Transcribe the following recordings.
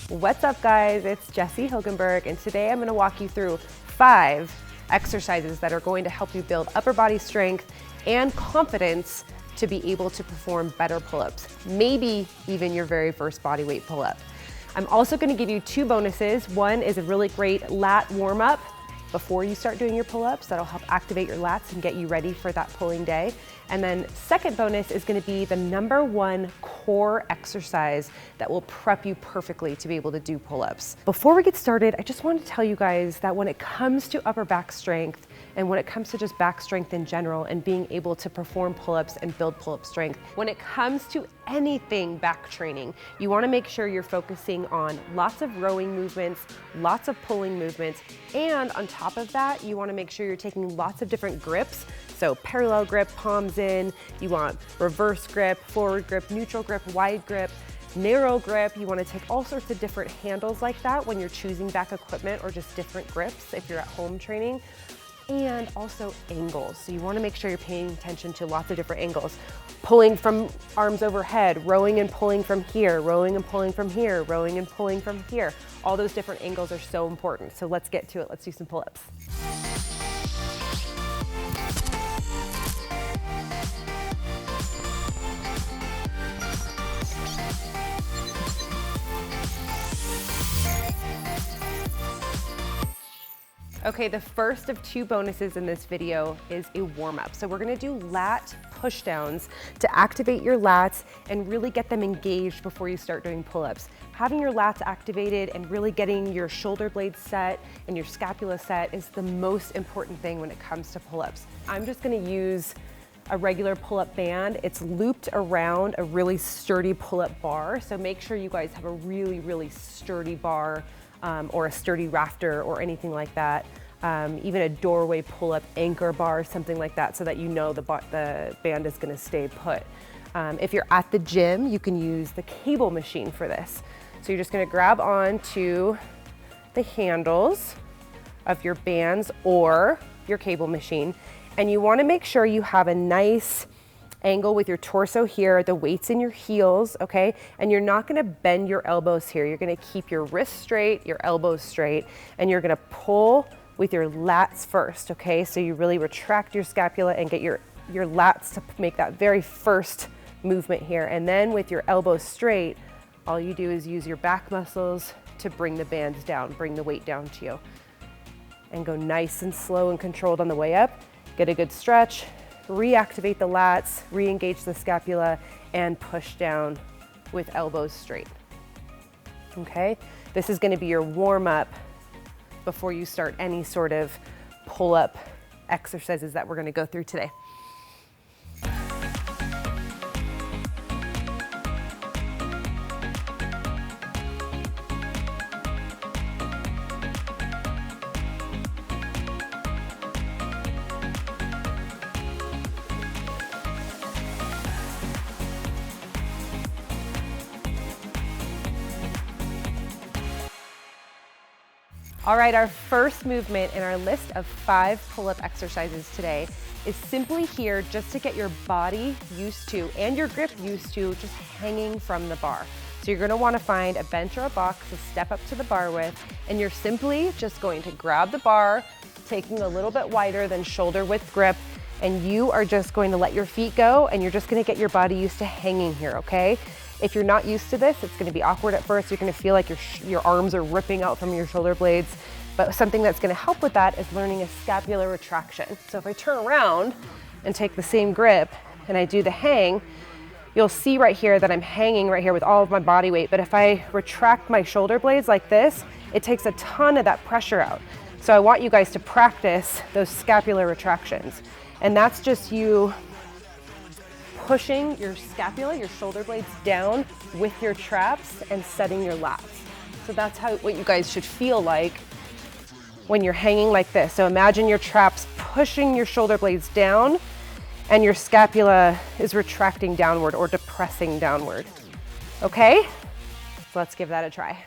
What's up guys, it's Jessie Hilgenberg, and today I'm going to walk you through 5 exercises that are going to help you build upper body strength and confidence to be able to perform better pull-ups, maybe even your very first bodyweight pull-up. I'm also going to give you 2 bonuses. One is a really great lat warm-up before you start doing your pull-ups that'll help activate your lats and get you ready for that pulling day. And then second bonus is going to be the #1 core exercise that will prep you perfectly to be able to do pull-ups. Before we get started, I just want to tell you guys that when it comes to upper back strength and when it comes to just back strength in general and being able to perform pull-ups and build pull-up strength, when it comes to anything back training, you want to make sure you're focusing on lots of rowing movements, lots of pulling movements, and on top of that, you want to make sure you're taking lots of different grips. So parallel grip, palms in, you want reverse grip, forward grip, neutral grip, wide grip, narrow grip. You want to take all sorts of different handles like that when you're choosing back equipment or just different grips if you're at home training. And also angles. So you want to make sure you're paying attention to lots of different angles. Pulling from arms overhead, rowing and pulling from here, rowing and pulling from here, rowing and pulling from here. All those different angles are so important. So let's get to it. Let's do some pull-ups. Okay, the first of 2 bonuses in this video is a warm-up. So we're gonna do lat push-downs to activate your lats and really get them engaged before you start doing pull-ups. Having your lats activated and really getting your shoulder blades set and your scapula set is the most important thing when it comes to pull-ups. I'm just gonna use a regular pull-up band. It's looped around a really sturdy pull-up bar. So make sure you guys have a really, really sturdy bar or a sturdy rafter or anything like that. Even a doorway pull-up anchor bar, something like that, so that you know the band is gonna stay put. If you're at the gym, you can use the cable machine for this. So you're just gonna grab onto the handles of your bands or your cable machine, and you wanna make sure you have a nice angle with your torso here, the weight's in your heels, okay? And you're not gonna bend your elbows here. You're gonna keep your wrists straight, your elbows straight, and you're gonna pull with your lats first, okay? So you really retract your scapula and get your lats to make that very first movement here. And then with your elbows straight, all you do is use your back muscles to bring the bands down, bring the weight down to you. And go nice and slow and controlled on the way up. Get a good stretch, reactivate the lats, re-engage the scapula, and push down with elbows straight. Okay? This is gonna be your warm-up before you start any sort of pull-up exercises that we're gonna go through today. All right, our first movement in our list of 5 pull-up exercises today is simply here just to get your body used to and your grip used to just hanging from the bar. So you're gonna wanna find a bench or a box to step up to the bar with, and you're simply just going to grab the bar, taking a little bit wider than shoulder width grip, and you are just going to let your feet go, and you're just gonna get your body used to hanging here, okay? If you're not used to this, it's gonna be awkward at first. You're gonna feel like your arms are ripping out from your shoulder blades, but something that's gonna help with that is learning a scapular retraction. So if I turn around and take the same grip and I do the hang, you'll see right here that I'm hanging right here with all of my body weight, but if I retract my shoulder blades like this, it takes a ton of that pressure out. So I want you guys to practice those scapular retractions. And that's just you pushing your scapula, your shoulder blades down with your traps and setting your lats. So that's what you guys should feel like when you're hanging like this. So imagine your traps pushing your shoulder blades down and your scapula is retracting downward or depressing downward. Okay? So let's give that a try.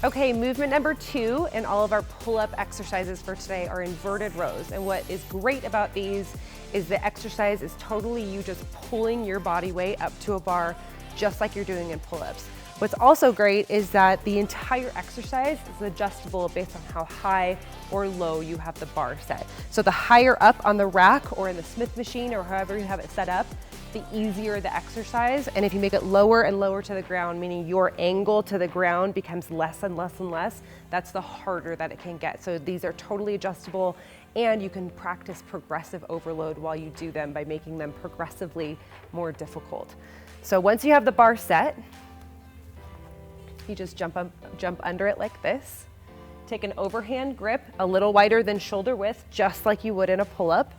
Okay, movement number 2 in all of our pull-up exercises for today are inverted rows. And what is great about these is the exercise is totally you just pulling your body weight up to a bar just like you're doing in pull-ups. What's also great is that the entire exercise is adjustable based on how high or low you have the bar set. So the higher up on the rack or in the Smith machine or however you have it set up, the easier the exercise. And if you make it lower and lower to the ground, meaning your angle to the ground becomes less and less and less, that's the harder that it can get. So these are totally adjustable, and you can practice progressive overload while you do them by making them progressively more difficult. So once you have the bar set, you just jump under it like this. Take an overhand grip, a little wider than shoulder width, just like you would in a pull-up.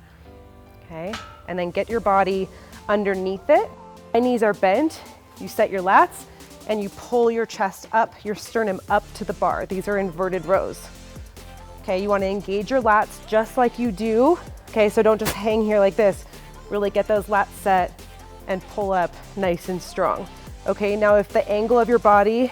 Okay, and then get your body underneath it. My knees are bent. You set your lats and you pull your chest up, your sternum up to the bar. These are inverted rows. Okay, you want to engage your lats just like you do. Okay, so don't just hang here like this. Really get those lats set and pull up nice and strong. Okay, now if the angle of your body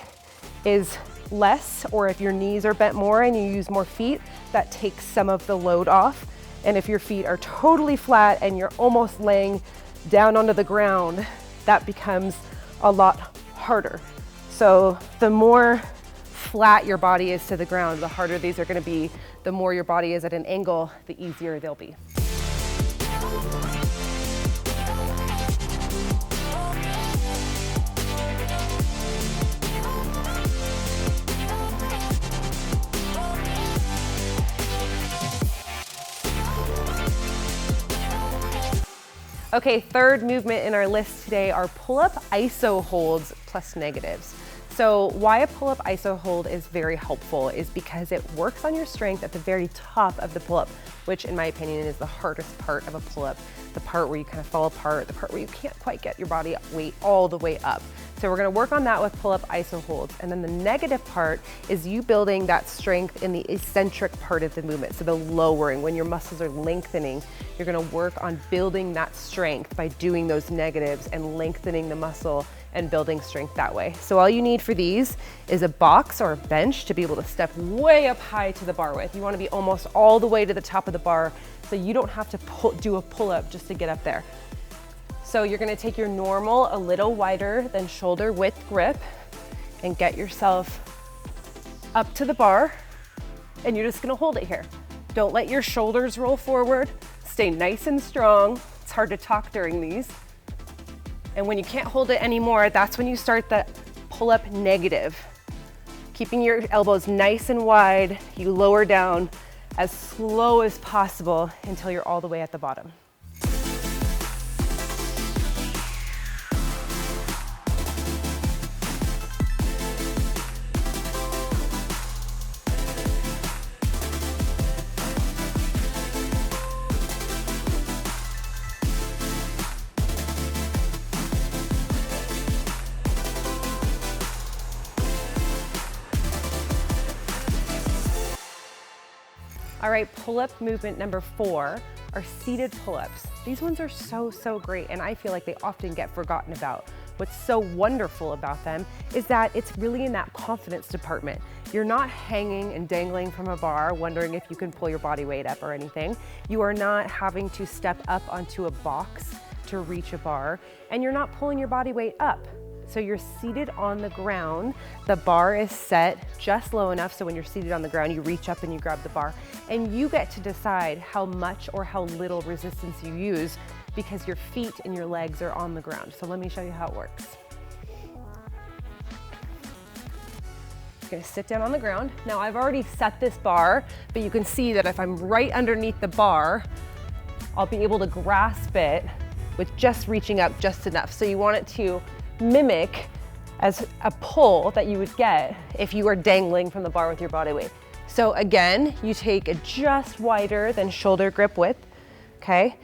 is less, or if your knees are bent more and you use more feet, that takes some of the load off. And if your feet are totally flat and you're almost laying down onto the ground, that becomes a lot harder. So the more flat your body is to the ground, the harder these are going to be. The more your body is at an angle, the easier they'll be. Okay, third movement in our list today are pull-up iso holds plus negatives. So why a pull-up iso hold is very helpful is because it works on your strength at the very top of the pull-up, which in my opinion is the hardest part of a pull-up, the part where you kind of fall apart, the part where you can't quite get your body weight all the way up. So we're gonna work on that with pull-up iso holds. And then the negative part is you building that strength in the eccentric part of the movement. So the lowering, when your muscles are lengthening, you're gonna work on building that strength by doing those negatives and lengthening the muscle and building strength that way. So all you need for these is a box or a bench to be able to step way up high to the bar with. You wanna be almost all the way to the top of the bar so you don't have to do a pull-up just to get up there. So you're gonna take your normal, a little wider than shoulder width grip and get yourself up to the bar, and you're just gonna hold it here. Don't let your shoulders roll forward. Stay nice and strong. It's hard to talk during these. And when you can't hold it anymore, that's when you start the pull-up negative. Keeping your elbows nice and wide, you lower down as slow as possible until you're all the way at the bottom. All right, pull-up movement number 4 are seated pull-ups. These ones are so great, and I feel like they often get forgotten about. What's so wonderful about them is that it's really in that confidence department. You're not hanging and dangling from a bar, wondering if you can pull your body weight up or anything. You are not having to step up onto a box to reach a bar, and you're not pulling your body weight up. So you're seated on the ground. The bar is set just low enough so when you're seated on the ground, you reach up and you grab the bar. And you get to decide how much or how little resistance you use because your feet and your legs are on the ground. So let me show you how it works. I'm gonna sit down on the ground. Now I've already set this bar, but you can see that if I'm right underneath the bar, I'll be able to grasp it with just reaching up just enough. So you want it to mimic as a pull that you would get if you were dangling from the bar with your body weight. So again, you take a just wider than shoulder grip width, okay?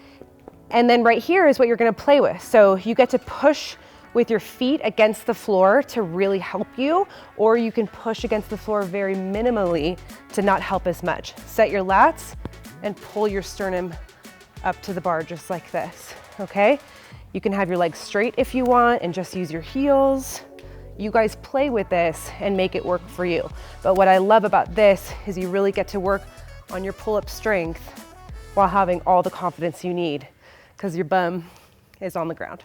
And then right here is what you're gonna play with. So you get to push with your feet against the floor to really help you, or you can push against the floor very minimally to not help as much. Set your lats and pull your sternum up to the bar just like this, okay? You can have your legs straight if you want and just use your heels. You guys play with this and make it work for you. But what I love about this is you really get to work on your pull-up strength while having all the confidence you need because your bum is on the ground.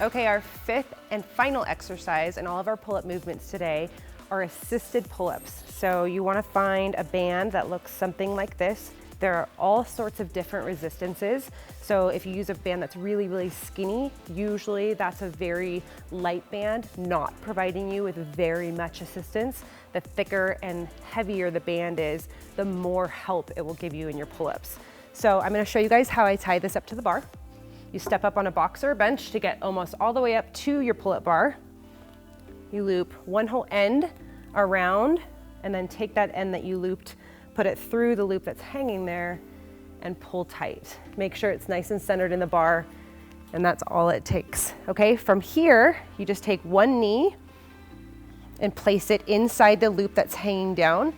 Okay, our fifth and final exercise in all of our pull-up movements today are assisted pull-ups. So you want to find a band that looks something like this. There are all sorts of different resistances. So if you use a band that's really, really skinny, usually that's a very light band, not providing you with very much assistance. The thicker and heavier the band is, the more help it will give you in your pull-ups. So I'm going to show you guys how I tie this up to the bar. You step up on a box or a bench to get almost all the way up to your pull-up bar. You loop one whole end around and then take that end that you looped, put it through the loop that's hanging there and pull tight. Make sure it's nice and centered in the bar, and that's all it takes. Okay, from here, you just take one knee and place it inside the loop that's hanging down,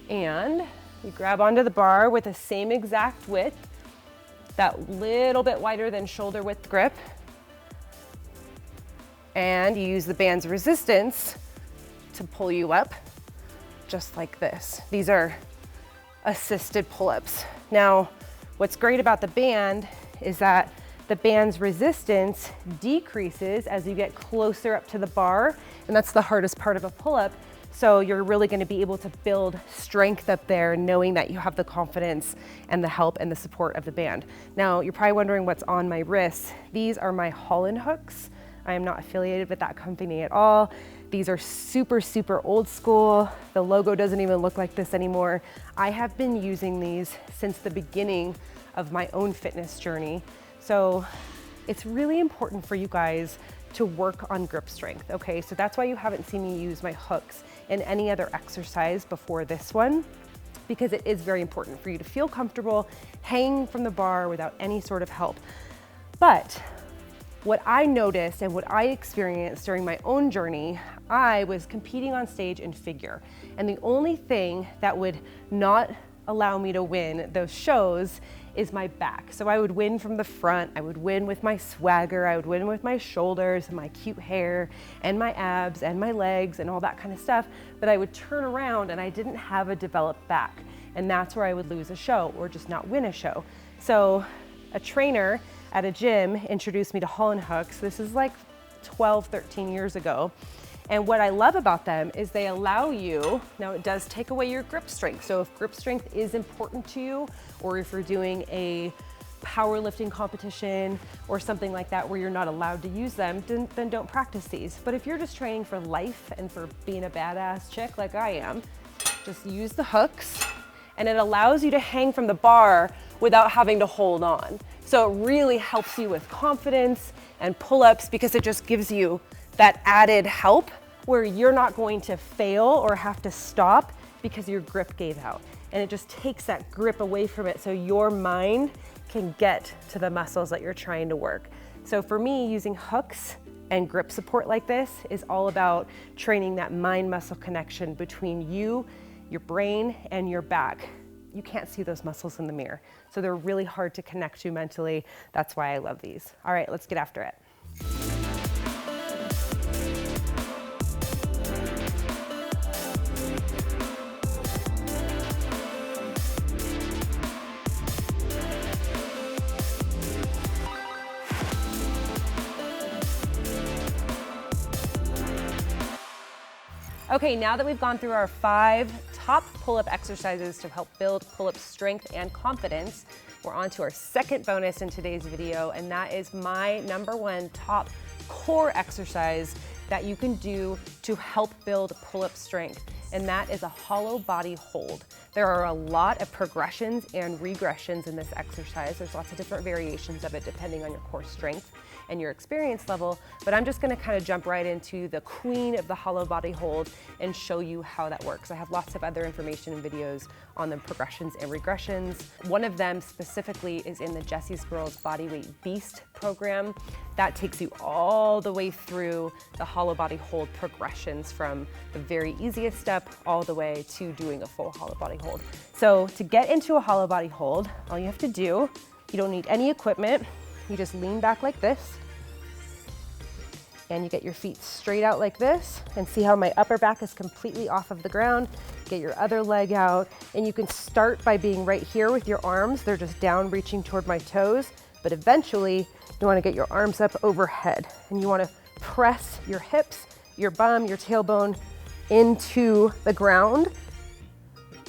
and you grab onto the bar with the same exact width, that little bit wider than shoulder width grip, and you use the band's resistance to pull you up just like this. These are assisted pull-ups. Now, what's great about the band is that the band's resistance decreases as you get closer up to the bar, and that's the hardest part of a pull-up. So you're really going to be able to build strength up there knowing that you have the confidence and the help and the support of the band. Now, you're probably wondering what's on my wrists. These are my Holland hooks. I am not affiliated with that company at all. These are super, super old school. The logo doesn't even look like this anymore. I have been using these since the beginning of my own fitness journey. So it's really important for you guys to work on grip strength, okay? So that's why you haven't seen me use my hooks in any other exercise before this one, because it is very important for you to feel comfortable hanging from the bar without any sort of help. But what I noticed and what I experienced during my own journey, I was competing on stage in figure. And the only thing that would not allow me to win those shows is my back. So I would win from the front, I would win with my swagger, I would win with my shoulders and my cute hair and my abs and my legs and all that kind of stuff, but I would turn around and I didn't have a developed back. And that's where I would lose a show or just not win a show. So a trainer at a gym introduced me to Holland hooks. This is like 12, 13 years ago. And what I love about them is they allow you, now it does take away your grip strength. So if grip strength is important to you, or if you're doing a powerlifting competition or something like that where you're not allowed to use them, then don't practice these. But if you're just training for life and for being a badass chick like I am, just use the hooks, and it allows you to hang from the bar without having to hold on. So it really helps you with confidence and pull-ups because it just gives you that added help where you're not going to fail or have to stop because your grip gave out. And it just takes that grip away from it so your mind can get to the muscles that you're trying to work. So for me, using hooks and grip support like this is all about training that mind-muscle connection between you, your brain, and your back. You can't see those muscles in the mirror, so they're really hard to connect to mentally. That's why I love these. All right, let's get after it. Okay, now that we've gone through our 5 top pull-up exercises to help build pull-up strength and confidence, we're on to our second bonus in today's video, and that is my #1 top core exercise that you can do to help build pull-up strength, and that is a hollow body hold. There are a lot of progressions and regressions in this exercise. There's lots of different variations of it depending on your core strength and your experience level, but I'm just gonna kind of jump right into the queen of the hollow body hold and show you how that works. I have lots of other information and videos on the progressions and regressions. One of them specifically is in the Jessie's Girls Bodyweight Beast program. That takes you all the way through the hollow body hold progressions from the very easiest step all the way to doing a full hollow body hold. So to get into a hollow body hold, all you have to do, you don't need any equipment. You just lean back like this, and you get your feet straight out like this, and see how my upper back is completely off of the ground. Get your other leg out, and you can start by being right here with your arms. They're just down, reaching toward my toes, but eventually you wanna get your arms up overhead, and you wanna press your hips, your bum, your tailbone into the ground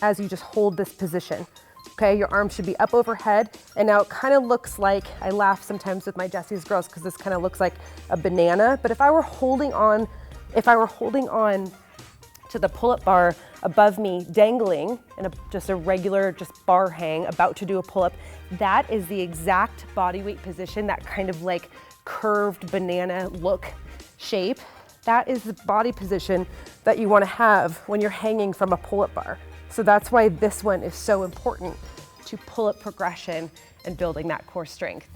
as you just hold this position. Okay, your arms should be up overhead, and now it kind of looks like, I laugh sometimes with my Jessie's Girls because this kind of looks like a banana, but if I were holding on to the pull-up bar above me, dangling in just a regular bar hang, about to do a pull-up, that is the exact body weight position, that kind of like curved banana look shape. That is the body position that you want to have when you're hanging from a pull-up bar. So that's why this one is so important to pull-up progression and building that core strength.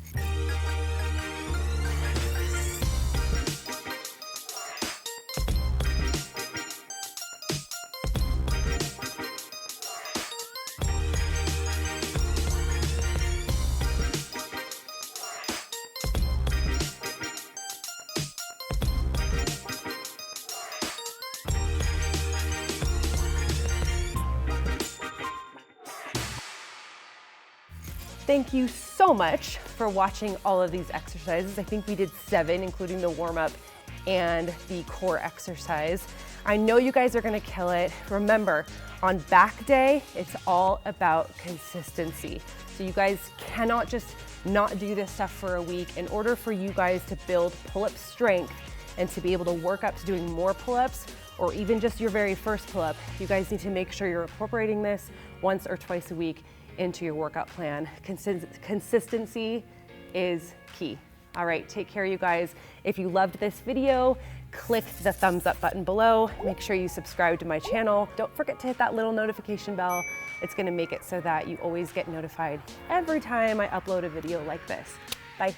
Thank you so much for watching all of these exercises. I think we did 7, including the warm-up and the core exercise. I know you guys are gonna kill it. Remember, on back day, it's all about consistency. So you guys cannot just not do this stuff for a week. In order for you guys to build pull-up strength and to be able to work up to doing more pull-ups, or even just your very first pull-up, you guys need to make sure you're incorporating this once or twice a week into your workout plan. Consistency is key. All right, take care, you guys. If you loved this video, click the thumbs up button below. Make sure you subscribe to my channel. Don't forget to hit that little notification bell. It's gonna make it so that you always get notified every time I upload a video like this. Bye.